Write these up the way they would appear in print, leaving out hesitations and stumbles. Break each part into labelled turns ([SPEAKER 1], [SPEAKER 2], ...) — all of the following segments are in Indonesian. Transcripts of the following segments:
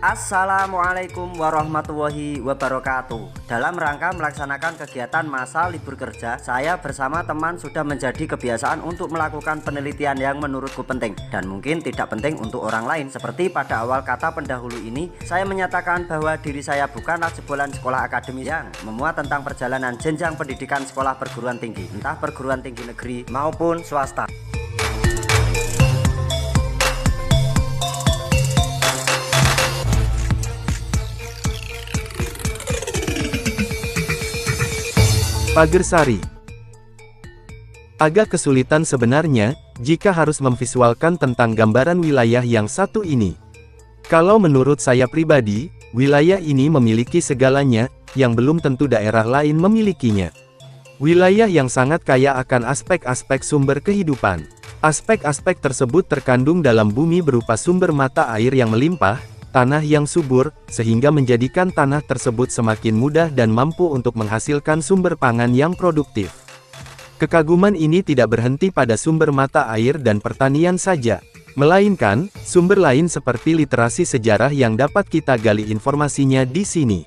[SPEAKER 1] Assalamualaikum warahmatullahi wabarakatuh. Dalam rangka melaksanakan kegiatan masa libur kerja, saya bersama teman sudah menjadi kebiasaan untuk melakukan penelitian yang menurutku penting dan mungkin tidak penting untuk orang lain. Seperti pada awal kata pendahulu ini, saya menyatakan bahwa diri saya bukanlah jebolan sekolah akademis yang memuat tentang perjalanan jenjang pendidikan sekolah perguruan tinggi, entah perguruan tinggi negeri maupun swasta.
[SPEAKER 2] Pagersari. Agak kesulitan sebenarnya, jika harus memvisualkan tentang gambaran wilayah yang satu ini. Kalau menurut saya pribadi, wilayah ini memiliki segalanya, yang belum tentu daerah lain memilikinya. Wilayah yang sangat kaya akan aspek-aspek sumber kehidupan. Aspek-aspek tersebut terkandung dalam bumi berupa sumber mata air yang melimpah, tanah yang subur, sehingga menjadikan tanah tersebut semakin mudah dan mampu untuk menghasilkan sumber pangan yang produktif. Kekaguman ini tidak berhenti pada sumber mata air dan pertanian saja, melainkan sumber lain seperti literasi sejarah yang dapat kita gali informasinya di sini.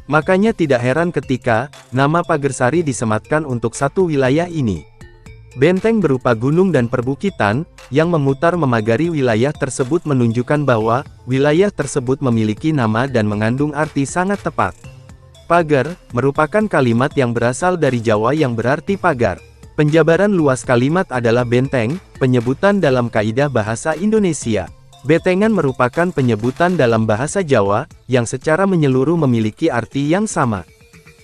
[SPEAKER 2] Makanya tidak heran ketika nama Pagersari disematkan untuk satu wilayah ini. Benteng berupa gunung dan perbukitan, yang memutar memagari wilayah tersebut menunjukkan bahwa, wilayah tersebut memiliki nama dan mengandung arti sangat tepat. Pagar, merupakan kalimat yang berasal dari Jawa yang berarti pagar. Penjabaran luas kalimat adalah benteng, penyebutan dalam kaidah bahasa Indonesia. Bentengan merupakan penyebutan dalam bahasa Jawa, yang secara menyeluruh memiliki arti yang sama.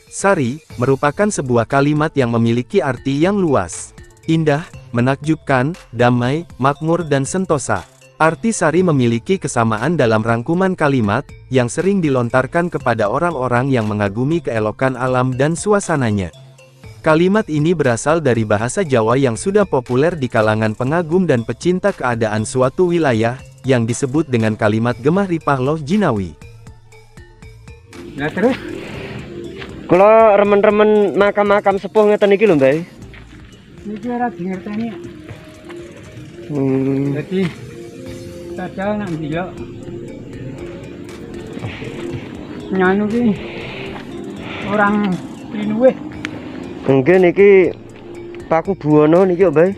[SPEAKER 2] Sari, merupakan sebuah kalimat yang memiliki arti yang luas. Indah, menakjubkan, damai, makmur dan sentosa. Arti sari memiliki kesamaan dalam rangkuman kalimat, yang sering dilontarkan kepada orang-orang yang mengagumi keelokan alam dan suasananya. Kalimat ini berasal dari bahasa Jawa yang sudah populer di kalangan pengagum dan pecinta keadaan suatu wilayah, yang disebut dengan kalimat Gemah Ripah Loh Jinawi.
[SPEAKER 3] Nah terus?
[SPEAKER 1] Kalau remen-remen makam-makam sepuh ngeten iki lho, Mbak.
[SPEAKER 3] Ini ora dingerteni. Jadi kadang nang dia nyanu ki orang Inuwe.
[SPEAKER 1] Nggih niki Paku Buwono niki, Mbak.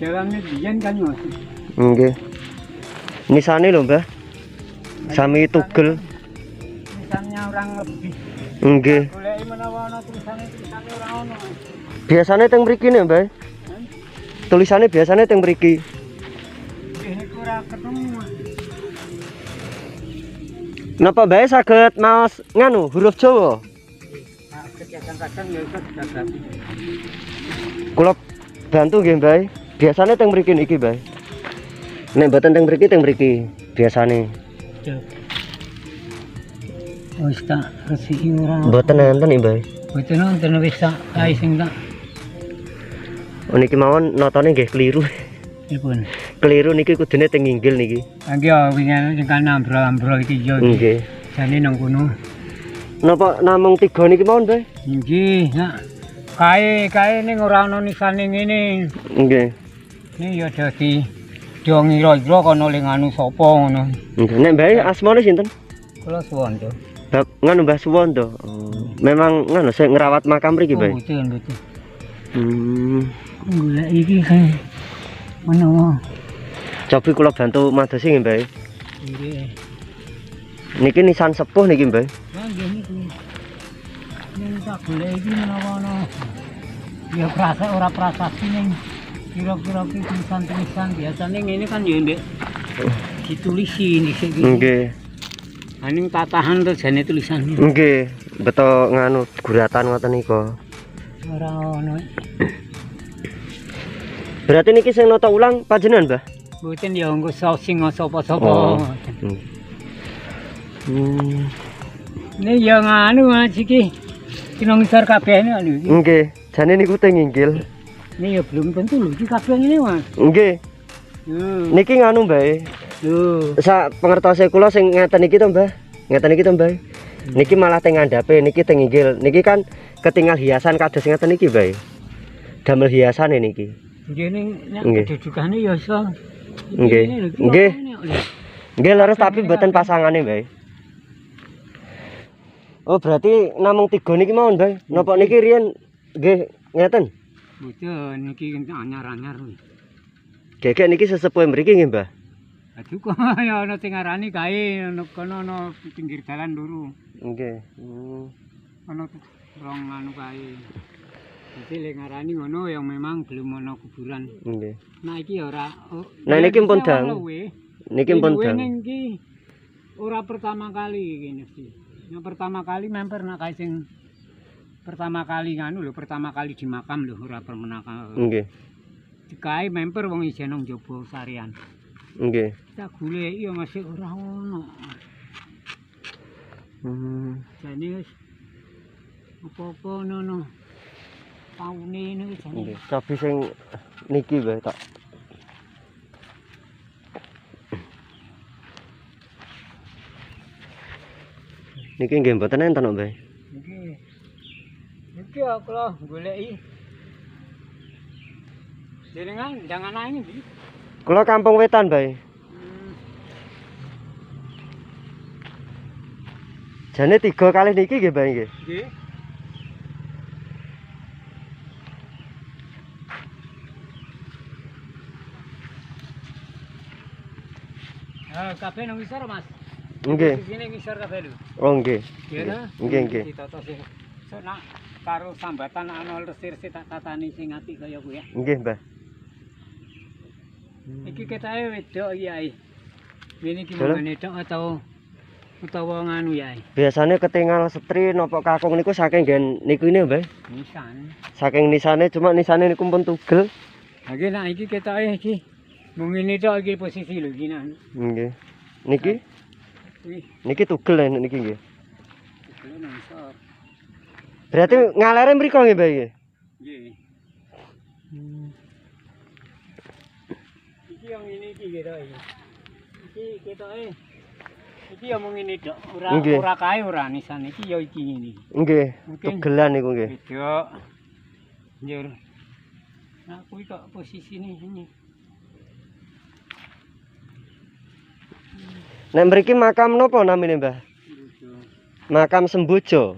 [SPEAKER 3] Jalannya biyen kan Mas.
[SPEAKER 1] Nggih. Nisane lho, Mbah. Sami tugel.
[SPEAKER 3] Misalnya orang lebih.
[SPEAKER 1] Nggih.
[SPEAKER 3] Goleki menawa ana tulisane ora ono.
[SPEAKER 1] Biasanya teng mriki nih, Mbak. Tulisannya biasanya teng mriki.
[SPEAKER 3] Ini ora ketemu.
[SPEAKER 1] Napa Mbak saged maos nganu huruf Jawa?
[SPEAKER 3] Nah, kadang-kadang ya iso didadapi.
[SPEAKER 1] Kula bantu nggih, Mbak. Biasanya teng mriki niki, Mbak. Nek mboten teng mriki biasane.
[SPEAKER 3] Wis tak resiki ora.
[SPEAKER 1] Mboten enten iki, Mbak.
[SPEAKER 3] Mboten nonton wis tak kae sing tak.
[SPEAKER 1] Oh niki mawon notone nggih keliru.
[SPEAKER 3] Pripun?
[SPEAKER 1] Keliru niki kudune teng inggil niki.
[SPEAKER 3] Lagi ya wingi sing kan ambrol-ambrol iki yo.
[SPEAKER 1] Nggih.
[SPEAKER 3] Jane nang kono.
[SPEAKER 1] Napa namung 3 niki mawon, Mbak?
[SPEAKER 3] Nggih, nak kae ning ora ana nisane ngene.
[SPEAKER 1] Nggih.
[SPEAKER 3] Ini ya dadi do ngira-ngira kono ling anu sapa ngono.
[SPEAKER 1] Nggih. Nek Mbak asmane sinten?
[SPEAKER 3] Kula suwon to.
[SPEAKER 1] Nganu Mbah Suwondo. Memang nganu sing ngrawat makam mriki, Mbak.
[SPEAKER 3] Betul.
[SPEAKER 1] Golek
[SPEAKER 3] iki kan menawa.
[SPEAKER 1] Cobi kula bantu madosi nggih, Mbak.
[SPEAKER 3] Nggih.
[SPEAKER 1] Niki nisan sepuh niki, Mbak.
[SPEAKER 3] Lah nggih niku. Ning tak golek iki menawa ana. Ya ora prasasti ning kira-kira iki tulisan-tulisan biasane ngene kan ya, Ndek. Ditulisi dhisik iki.
[SPEAKER 1] Nggih.
[SPEAKER 3] Aning tatahan terus jane tulisan.
[SPEAKER 1] Nggih, beto nganu guratan ngoten niku.
[SPEAKER 3] Ora ono.
[SPEAKER 1] Berarti niki sing nata ulang panjenengan, Mbah?
[SPEAKER 3] Mboten ya nggo sing sapa-sapa. Ini ya nganu Mas iki. Kino ngisor kabeh lho iki.
[SPEAKER 1] Nggih, jane niku teng inggil.
[SPEAKER 3] Ini ya belum tentu lho iki kabeh ngene, Mas.
[SPEAKER 1] Nggih. Niki nganu, Mbah.
[SPEAKER 3] Lho,
[SPEAKER 1] Sak pengertose kula sing ngeten iki to, Mbah. Ngeten iki to, Mbah. Niki malah teng ngandhape, niki teng inggil. Niki kan ketinggal hiasan kados ngeten iki, Mbah. Damel hiasane niki.
[SPEAKER 3] nggih ning
[SPEAKER 1] Nggih.
[SPEAKER 3] kedudukane ya iso.
[SPEAKER 1] Nggih. Nggih. Nggih leres tapi mboten pasangane, Mbah.
[SPEAKER 4] Oh, berarti namung 3 niki mawon, Mbah. Napa niki riyen nggih ngeten?
[SPEAKER 3] Mboten niki anyar-anyar.
[SPEAKER 4] Gegek niki sesepuh mriki nggih, Mbah.
[SPEAKER 3] Aduh kok ya ana sing ngarani kae kono ana pinggir dalan luru.
[SPEAKER 4] Nggih.
[SPEAKER 3] Ana rong anu kae. Jadi lek ngarani ngono yang memang belum ana kuburan.
[SPEAKER 4] Nggih.
[SPEAKER 3] Nah iki ya ora.
[SPEAKER 4] Nah niki pun dang. Niki pun dang.
[SPEAKER 3] Niki ora pertama kali ngene sih. Yang pertama kali memper nak kae sing pertama kali nganu lho, pertama kali di makam lho ora permenaka.
[SPEAKER 4] Nggih.
[SPEAKER 3] Dikae memper wong isih nang njaba sarian.
[SPEAKER 4] Nggih.
[SPEAKER 3] Tak goleki ya masih ora ono. Jane wis apa-apa ono. Taune niku jane.
[SPEAKER 4] Nggih. Cabe sing niki wae tak. Niki nggih mboten enten, Mbah.
[SPEAKER 3] Nggih. Iki aku lho goleki. Jenengan jangan nangis iki.
[SPEAKER 4] Kula Kampung Wetan, Mbah. Jane 3 kali niki nggih, Mbah nggih.
[SPEAKER 3] Nggih. Kabeh nang ngisor, Mas.
[SPEAKER 4] Nggih.
[SPEAKER 3] Sini ngisor kabeh lho.
[SPEAKER 4] Oh, nggih.
[SPEAKER 3] Ya.
[SPEAKER 4] Nggih, nggih.
[SPEAKER 3] Ditata sing sok nak karo sambatan ana resir-resir tak tatani sing ati kaya kuwi ya.
[SPEAKER 4] Nggih, Mbah.
[SPEAKER 3] Iki ketae wedok iki. Ini ki wedok utawa nganu ya.
[SPEAKER 4] Biasanya ketinggal setri napa kakung niku saking nggen niku ini, Mbah.
[SPEAKER 3] Nisan.
[SPEAKER 4] Saking nisane cuma nisane niku pun tugel.
[SPEAKER 3] Lagi nak iki ketae iki. Mung ngene tok iki posisi lho iki nak.
[SPEAKER 4] Nggih. Niki?
[SPEAKER 3] Wih,
[SPEAKER 4] Niki tugel ya niki nggih.
[SPEAKER 3] iki nang ngisor.
[SPEAKER 4] Berarti ngalere mriko nggih, Mbah nggih.
[SPEAKER 3] Nggih. Iki yang ini iki kira iki. Iki ketoke. Iki ya mung ngene tok, ora kae ora nisan iki ya iki ngene.
[SPEAKER 4] Nggih.
[SPEAKER 3] Mungkin
[SPEAKER 4] Tugelan niku nggih.
[SPEAKER 3] wedok. Njur. Nah, kuwi kok posisine ini.
[SPEAKER 4] Nek mriki makam napa namine, Mbah? Makam Sembojo.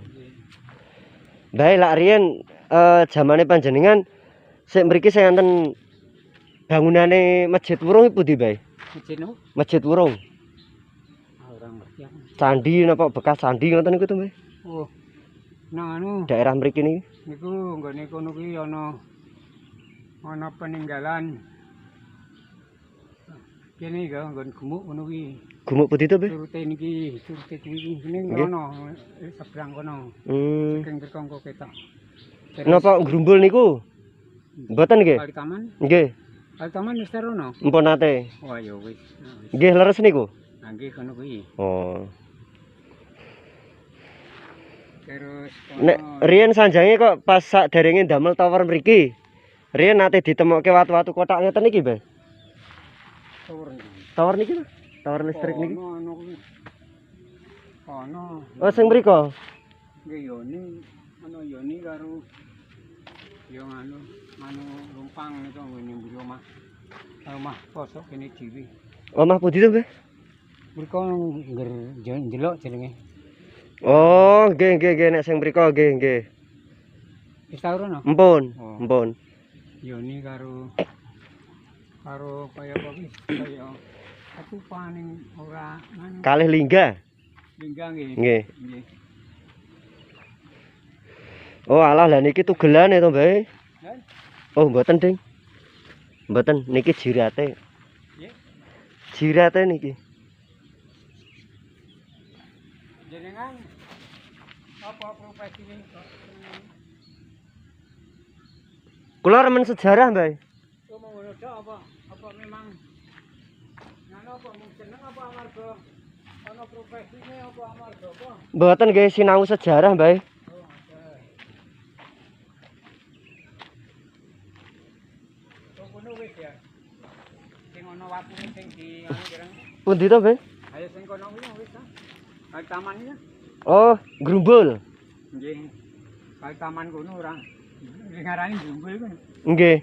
[SPEAKER 4] Mbah lak riyen jamane panjenengan sik mriki sing enten bangunane Masjid Wurung iku pundi, Mbah? Masjid Wurung.
[SPEAKER 3] Ora ngerti aku.
[SPEAKER 4] Candi napa bekas candi ngoten niku to, Mbah?
[SPEAKER 3] Oh. Nang anu
[SPEAKER 4] Daerah mriki niki.
[SPEAKER 3] niku nggone kono kuwi ana peninggalan. Kene iki nggon gemuk ngono kuwi.
[SPEAKER 4] Gumuk pundi to, Mbah?
[SPEAKER 3] Surute niki, surute kuwi ning
[SPEAKER 4] Nggih.
[SPEAKER 3] ono seberang kono. Saking terkongko ketok.
[SPEAKER 4] Napa grumbul niku? Mboten nggih.
[SPEAKER 3] Kali taman?
[SPEAKER 4] Nggih,
[SPEAKER 3] Kali taman wis terono.
[SPEAKER 4] mpun nate.
[SPEAKER 3] Oh ya wis.
[SPEAKER 4] Nggih leres niku.
[SPEAKER 3] Nah, nggih kono kuwi.
[SPEAKER 4] Oh.
[SPEAKER 3] Terus
[SPEAKER 4] Nek riyen sanjange kok pas saderenge damel tower mriki. Riyen nate ditemokke watu-watu kotak ngeten iki, Mbah. Tower niki, Mbah. Tower listrik niki.
[SPEAKER 3] Ono kuwi. Ono.
[SPEAKER 4] Oh, sing mriko.
[SPEAKER 3] Nggih yoni, ono yoni karo yo anu lumpang niku ngene mburi omah. Omah posok kene dhewe.
[SPEAKER 4] Omah pundi to, Mbah?
[SPEAKER 3] Mriko ngger ndelok jenenge.
[SPEAKER 4] Oh, nggih nek sing mriko nggih.
[SPEAKER 3] Wis tau rono?
[SPEAKER 4] Mpun,
[SPEAKER 3] Oh.
[SPEAKER 4] mpun.
[SPEAKER 3] Yoni karo kaya apa wis kaya aku paning ora anu
[SPEAKER 4] Kalih lingga.
[SPEAKER 3] linggang nggih.
[SPEAKER 4] Nggih.
[SPEAKER 3] Nggih.
[SPEAKER 4] Oh, alah lah niki tugelane to, Mbah.
[SPEAKER 3] Hah?
[SPEAKER 4] Oh, mboten, Ding. Mboten, niki jirate.
[SPEAKER 3] Nggih.
[SPEAKER 4] Jirate niki.
[SPEAKER 3] Jenengan apa profesine kok?
[SPEAKER 4] Kula remen sejarah, Mbah.
[SPEAKER 3] Oh, mau ngono tok apa memang ngono apa mung seneng apa amarga ana profesine apa amarga apa?
[SPEAKER 4] Mboten nggih sinau sejarah, Mbah.
[SPEAKER 3] Oh, ada. Oh, kono wis ya. Sing ana watune sing di anu kirang.
[SPEAKER 4] Pundi to, Mbah?
[SPEAKER 3] Ayo sing kono kuwi wis ta. Kali taman iki.
[SPEAKER 4] Oh, grumbul.
[SPEAKER 3] Nggih. Kali taman kono ora. Ngarani jumbul kan.
[SPEAKER 4] Nggih.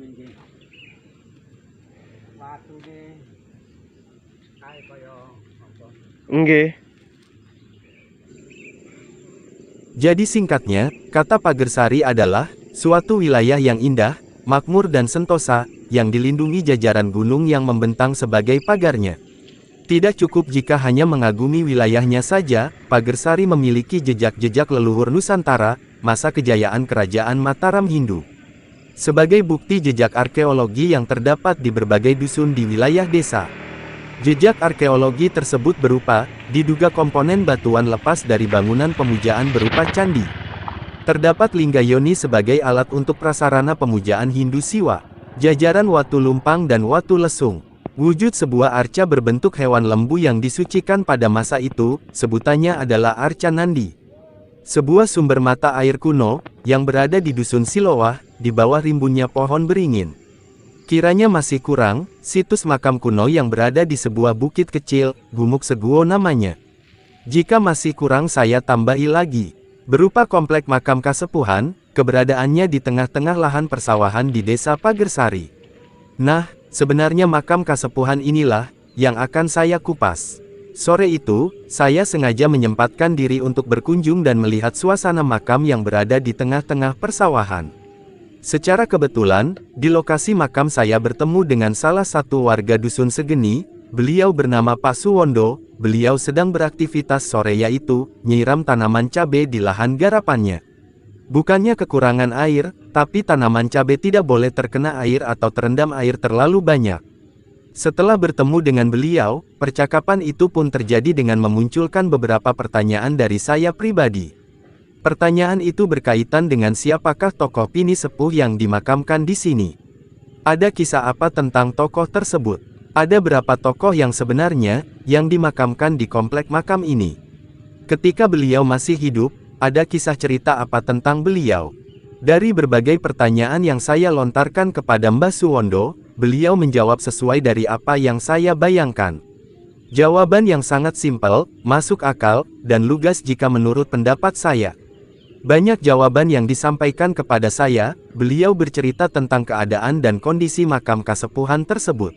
[SPEAKER 3] Nggih. Watune kae kaya apa?
[SPEAKER 4] Nggih.
[SPEAKER 2] Jadi singkatnya, kata Pagersari adalah suatu wilayah yang indah, makmur dan sentosa, yang dilindungi jajaran gunung yang membentang sebagai pagarnya. Tidak cukup jika hanya mengagumi wilayahnya saja, Pagersari memiliki jejak-jejak leluhur Nusantara, masa kejayaan Kerajaan Mataram Hindu. Sebagai bukti jejak arkeologi yang terdapat di berbagai dusun di wilayah desa. Jejak arkeologi tersebut berupa, diduga komponen batuan lepas dari bangunan pemujaan berupa candi. Terdapat lingga yoni sebagai alat untuk prasarana pemujaan Hindu Siwa. Jajaran watu lumpang dan watu lesung. Wujud sebuah arca berbentuk hewan lembu yang disucikan pada masa itu, sebutannya adalah Arca Nandi. Sebuah sumber mata air kuno, yang berada di Dusun Silowah, di bawah rimbunnya pohon beringin. Kiranya masih kurang, situs makam kuno yang berada di sebuah bukit kecil, Gumuk Seguo namanya. Jika masih kurang saya tambahi lagi. Berupa komplek makam kasepuhan, keberadaannya di tengah-tengah lahan persawahan di desa Pagersari. Nah, sebenarnya makam kasepuhan inilah, yang akan saya kupas. Sore itu, saya sengaja menyempatkan diri untuk berkunjung dan melihat suasana makam yang berada di tengah-tengah persawahan. Secara kebetulan, di lokasi makam saya bertemu dengan salah satu warga Dusun Segeni, beliau bernama Pak Suwondo, beliau sedang beraktivitas sore yaitu, nyiram tanaman cabai di lahan garapannya. Bukannya kekurangan air, tapi tanaman cabai tidak boleh terkena air atau terendam air terlalu banyak. Setelah bertemu dengan beliau, percakapan itu pun terjadi dengan memunculkan beberapa pertanyaan dari saya pribadi. Pertanyaan itu berkaitan dengan siapakah tokoh Pini Sepuh yang dimakamkan di sini. Ada kisah apa tentang tokoh tersebut? Ada berapa tokoh yang sebenarnya, yang dimakamkan di komplek makam ini? Ketika beliau masih hidup, ada kisah cerita apa tentang beliau? Dari berbagai pertanyaan yang saya lontarkan kepada Mbah Suwondo, beliau menjawab sesuai dari apa yang saya bayangkan. Jawaban yang sangat simpel, masuk akal, dan lugas jika menurut pendapat saya. Banyak jawaban yang disampaikan kepada saya, beliau bercerita tentang keadaan dan kondisi makam kasepuhan tersebut.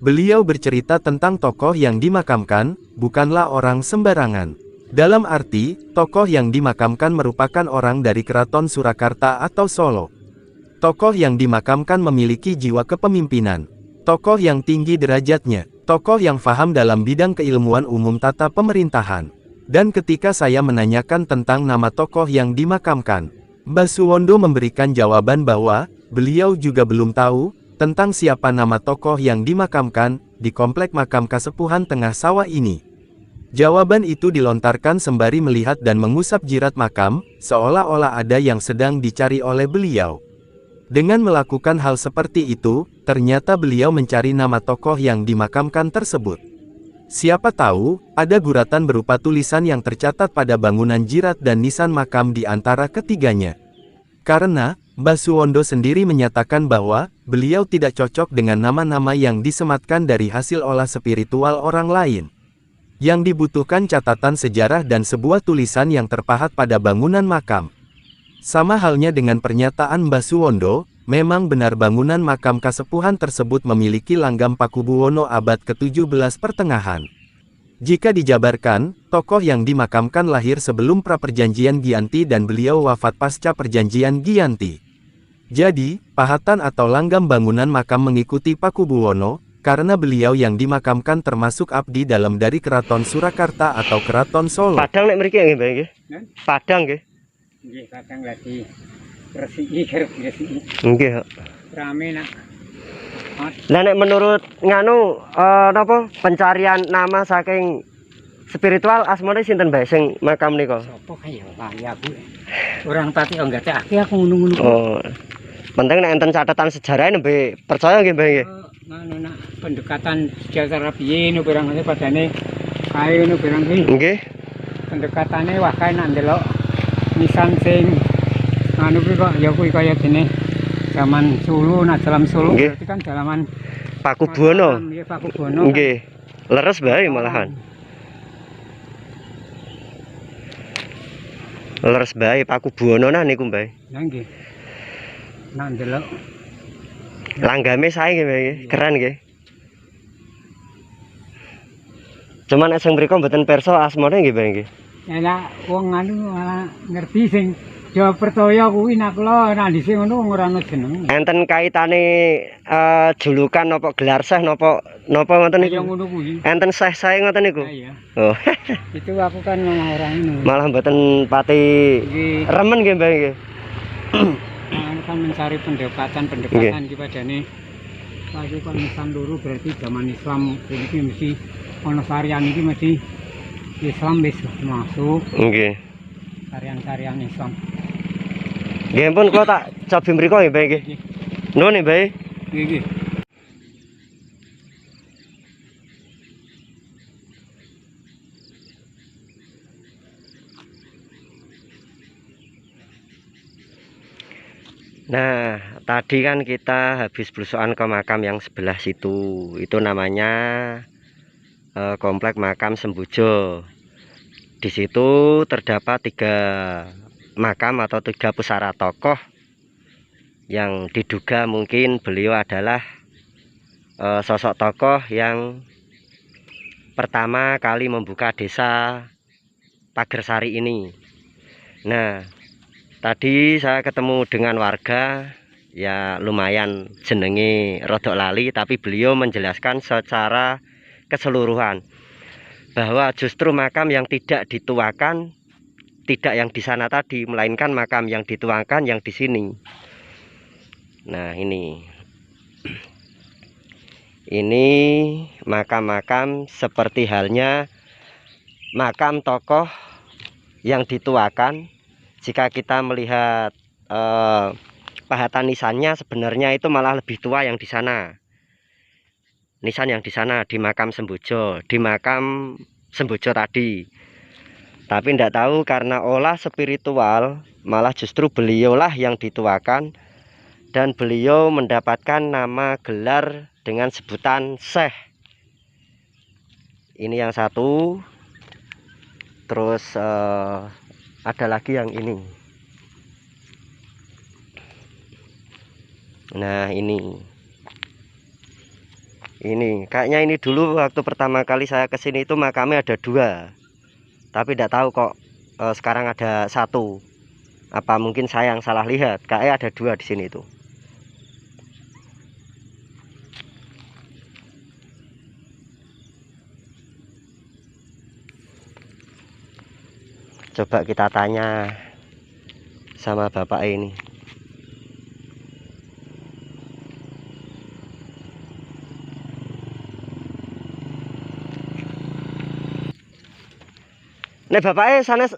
[SPEAKER 2] Beliau bercerita tentang tokoh yang dimakamkan, bukanlah orang sembarangan. Dalam arti, tokoh yang dimakamkan merupakan orang dari Keraton Surakarta atau Solo. Tokoh yang dimakamkan memiliki jiwa kepemimpinan. Tokoh yang tinggi derajatnya. Tokoh yang faham dalam bidang keilmuan umum tata pemerintahan. Dan ketika saya menanyakan tentang nama tokoh yang dimakamkan, Mbah Suwondo memberikan jawaban bahwa, beliau juga belum tahu, tentang siapa nama tokoh yang dimakamkan, di komplek makam kasepuhan Tengah Sawah ini. Jawaban itu dilontarkan sembari melihat dan mengusap jirat makam, seolah-olah ada yang sedang dicari oleh beliau. Dengan melakukan hal seperti itu, ternyata beliau mencari nama tokoh yang dimakamkan tersebut. Siapa tahu, ada guratan berupa tulisan yang tercatat pada bangunan jirat dan nisan makam di antara ketiganya. Karena, Mbah Suwondo sendiri menyatakan bahwa, beliau tidak cocok dengan nama-nama yang disematkan dari hasil olah spiritual orang lain. Yang dibutuhkan catatan sejarah dan sebuah tulisan yang terpahat pada bangunan makam. Sama halnya dengan pernyataan Mbah Suwondo, memang benar bangunan makam kasepuhan tersebut memiliki langgam Pakubuwono abad ke-17 pertengahan. Jika dijabarkan, tokoh yang dimakamkan lahir sebelum pra-perjanjian Giyanti dan beliau wafat pasca perjanjian Giyanti. Jadi, pahatan atau langgam bangunan makam mengikuti Pakubuwono, karena beliau yang dimakamkan termasuk abdi dalam dari Keraton Surakarta atau Keraton Solo.
[SPEAKER 4] Padang nek mriki nggih, Mbah nggih. Padang nggih.
[SPEAKER 3] Nggih, kadang lagi resiki kerep resiki.
[SPEAKER 4] Nggih,
[SPEAKER 3] Rame nak.
[SPEAKER 4] Lah nek menurut nganu napa pencarian nama saking spiritual asmane sinten Mbah sing makam nika?
[SPEAKER 3] Sopo kaya ya aku. Orang pati enggak akeh aku ngono-ngono.
[SPEAKER 4] Oh. Penting nek enten catatan sejarah nembe percaya nggih Mbah nggih.
[SPEAKER 3] Ngono nak pendekatan sejarah piye no barangane padane kae no barang iki.
[SPEAKER 4] Nggih.
[SPEAKER 3] Pendekatane wah kae nak ndelok nisan sing anu kuwi kok ya kuwi kaya dene zaman Solo nak dalam Solo berarti kan dalaman
[SPEAKER 4] Pakubuwono.
[SPEAKER 3] Nggih Pakubuwono.
[SPEAKER 4] Nggih. Leres bae malahan. Leres bae Pakubuwono nah niku Mbah.
[SPEAKER 3] Lah nggih. Nak ndelok
[SPEAKER 4] Langgame sae nggih Mbah nggih. Keren nggih. Cuman nek sing mriku mboten pirsa asmane nggih Mbah nggih.
[SPEAKER 3] Lah wong anu malah ngerti sing do percaya kuwi nak kula nang dhisik ngono ora ono jeneng.
[SPEAKER 4] Enten kaitane julukan napa gelar seh napa ngoten
[SPEAKER 3] Ya
[SPEAKER 4] niku?
[SPEAKER 3] ngono kuwi.
[SPEAKER 4] Enten seh-seh ngoten niku.
[SPEAKER 3] Iya.
[SPEAKER 4] Oh.
[SPEAKER 3] Itu aku kan malah orang ini.
[SPEAKER 4] Malah mboten pati
[SPEAKER 3] Nggih.
[SPEAKER 4] remen nggih Mbah nggih.
[SPEAKER 3] Anu kan mencari pendekatan iki padane lagi kon Islam loro berarti zaman Islam iki mesti ono varian iki mesti Islam wis masuk
[SPEAKER 4] Nggih.
[SPEAKER 3] varian-varian Islam.
[SPEAKER 4] Nggih pun kula tak cobi mriko nggih Mbah nggih. Nuwun nggih Mbah.
[SPEAKER 3] Nggih.
[SPEAKER 4] Nah, tadi kan kita habis belusukan ke makam yang sebelah situ. Itu namanya komplek makam Sembojo. Di situ terdapat 3 makam atau 3 pusara tokoh yang diduga mungkin beliau adalah sosok tokoh yang pertama kali membuka desa Pagersari ini. Nah, tadi saya ketemu dengan warga, ya lumayan jenenge rodok lali, tapi beliau menjelaskan secara keseluruhan bahwa justru makam yang tidak dituakan tidak yang di sana tadi, melainkan makam yang dituakan yang di sini. Nah, ini makam-makam seperti halnya makam tokoh yang dituakan. Jika kita melihat pahatan nisannya, sebenarnya itu malah lebih tua yang di sana. Nisan yang di sana di makam Sembojo, di makam Sembojo tadi. Tapi tidak tahu karena olah spiritual, malah justru beliaulah yang dituakan dan beliau mendapatkan nama gelar dengan sebutan Syekh. Ini yang satu. Terus ada lagi yang ini. Nah, ini kayaknya ini dulu waktu pertama kali saya kesini itu makamnya ada 2, tapi tidak tahu kok sekarang ada 1. Apa mungkin saya yang salah lihat? Kayaknya ada 2 di sini itu. Coba kita tanya sama bapak ini. Nek bapake sanes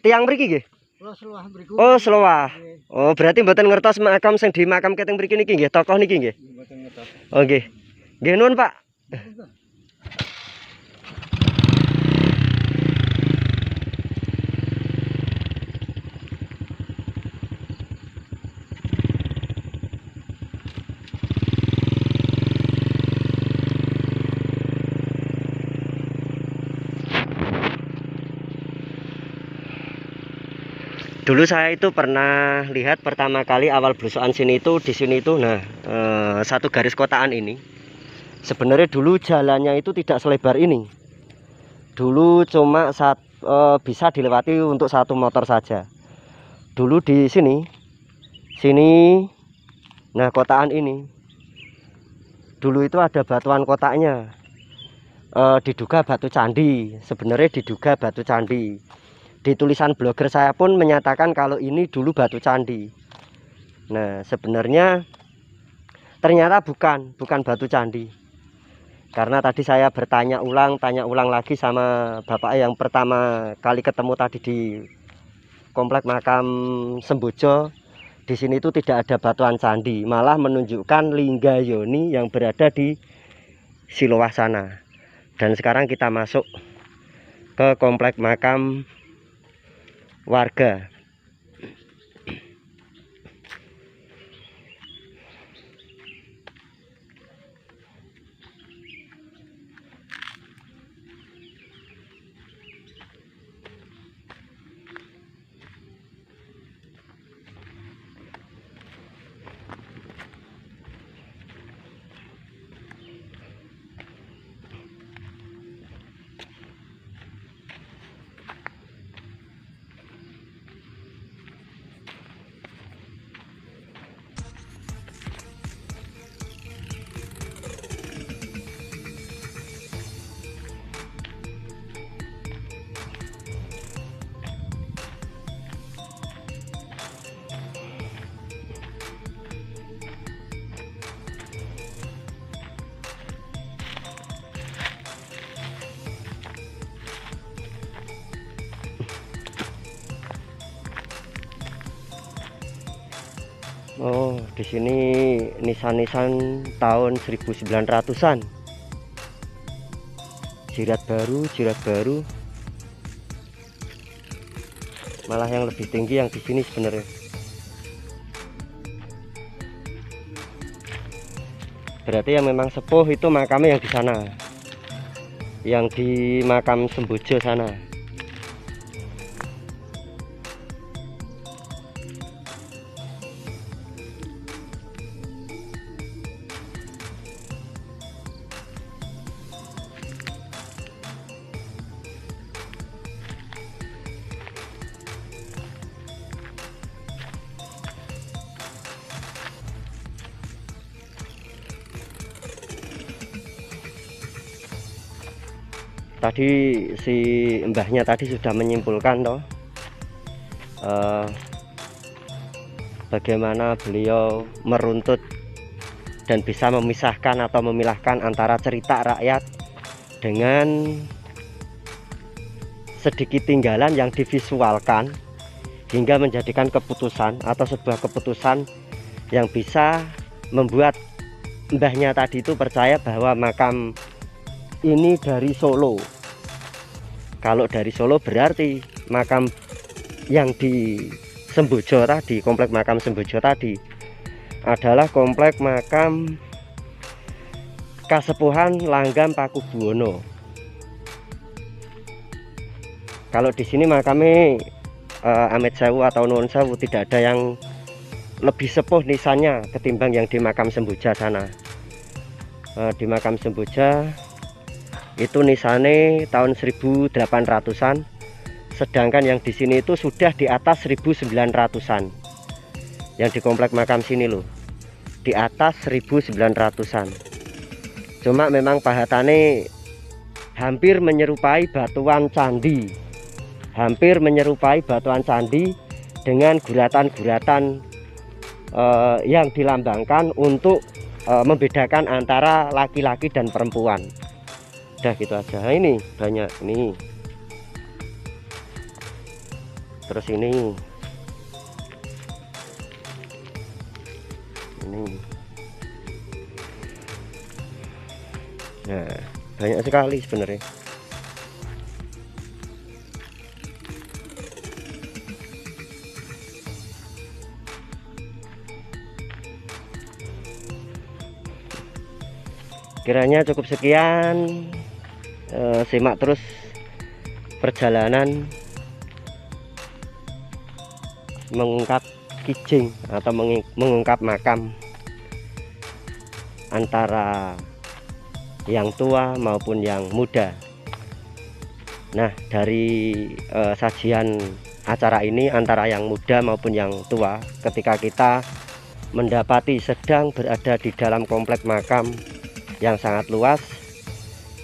[SPEAKER 4] tiang mriki nggih?
[SPEAKER 3] Kula seluah mriku.
[SPEAKER 4] Oh, Selowah. Oh, berarti mboten ngertos makam sing di makam keteng mriki niki nggih, tokoh niki nggih.
[SPEAKER 3] Mboten ngertos.
[SPEAKER 4] Oh, nggih. Nggih nuwun, Pak. Dulu saya itu pernah lihat pertama kali awal belusukan sini itu di sini itu, nah satu garis kotaan ini. Sebenarnya dulu jalannya itu tidak selebar ini. Dulu cuma bisa dilewati untuk 1 motor saja. Dulu di sini, nah kotaan ini. Dulu itu ada batuan kotaknya. Diduga batu candi. Sebenarnya diduga batu candi. Di tulisan blogger saya pun menyatakan kalau ini dulu batu candi. Nah, sebenarnya ternyata bukan batu candi. Karena tadi saya tanya ulang lagi sama bapak yang pertama kali ketemu tadi di komplek makam Sembojo. Di sini itu tidak ada batuan candi, malah menunjukkan lingga yoni yang berada di Silowah sana. Dan sekarang kita masuk ke komplek makam warga. Di sini nisan-nisan tahun 1900-an. Jirat baru. Malah yang lebih tinggi yang di sini sebenarnya. Berarti yang memang sepuh itu makamnya yang di sana. Yang di makam Sembojo sana. Tadi si mbahnya tadi sudah menyimpulkan toh bagaimana beliau meruntut dan bisa memisahkan atau memilahkan antara cerita rakyat dengan sedikit tinggalan yang divisualkan hingga menjadikan keputusan atau sebuah keputusan yang bisa membuat mbahnya tadi itu percaya bahwa makam ini dari Solo. Kalau dari Solo berarti makam yang di Sembojo tadi, komplek makam Sembojo tadi adalah komplek makam Kasepuhan Langgam Pakubuwono. Kalau di sini makamnya Amit Sewu atau Nuwun Sewu tidak ada yang lebih sepuh nisannya ketimbang yang di makam Semboja sana. Di makam Semboja itu nisane tahun 1800-an, sedangkan yang di sini itu sudah di atas 1900-an. Yang di komplek makam sini loh, di atas 1900-an. Cuma memang pahatannya hampir menyerupai batuan candi. Hampir menyerupai batuan candi dengan guratan-guratan yang dilambangkan untuk membedakan antara laki-laki dan perempuan. Udah gitu aja. Nah, ini banyak nih. Terus ini. Nah, banyak sekali sebenarnya. Kiranya cukup sekian. Simak terus perjalanan mengungkap kijing atau mengungkap makam antara yang tua maupun yang muda. Nah, dari sajian acara ini antara yang muda maupun yang tua, ketika kita mendapati sedang berada di dalam komplek makam yang sangat luas,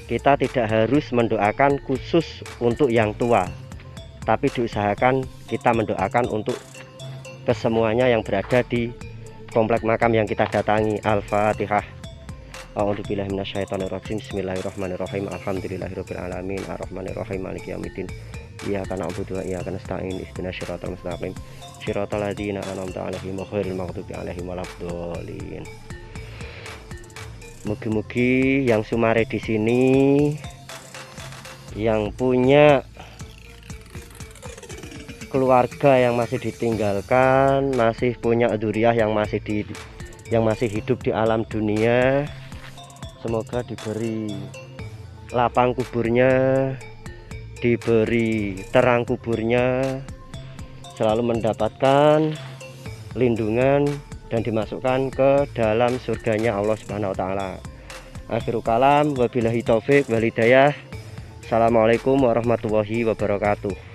[SPEAKER 4] kita tidak harus mendoakan khusus untuk yang tua, tapi diusahakan kita mendoakan untuk kesemuanya yang berada di komplek makam yang kita datangi. Al-Fatihah. A'udzubillahi minasyaitonirrajim. Bismillahirrahmanirrahim. Alhamdulillahirabbil alamin. Arrahmanirrahim. Maliki yaumiddin. Iyyaka na'budu wa iyyaka nasta'in. Ihdinas siratal mustaqim. Siratal ladzina an'amta 'alaihim ghairil maghdubi 'alaihim waladdallin. Mugi-mugi yang sumare di sini, yang punya keluarga yang masih ditinggalkan, masih punya dzurriyyah yang masih hidup di alam dunia, semoga diberi lapang kuburnya, diberi terang kuburnya, selalu mendapatkan lindungan dan dimasukkan ke dalam surganya Allah Subhanahu wa taala. Akhirul kalam, wabillahi taufik wal hidayah. Assalamualaikum warahmatullahi wabarakatuh.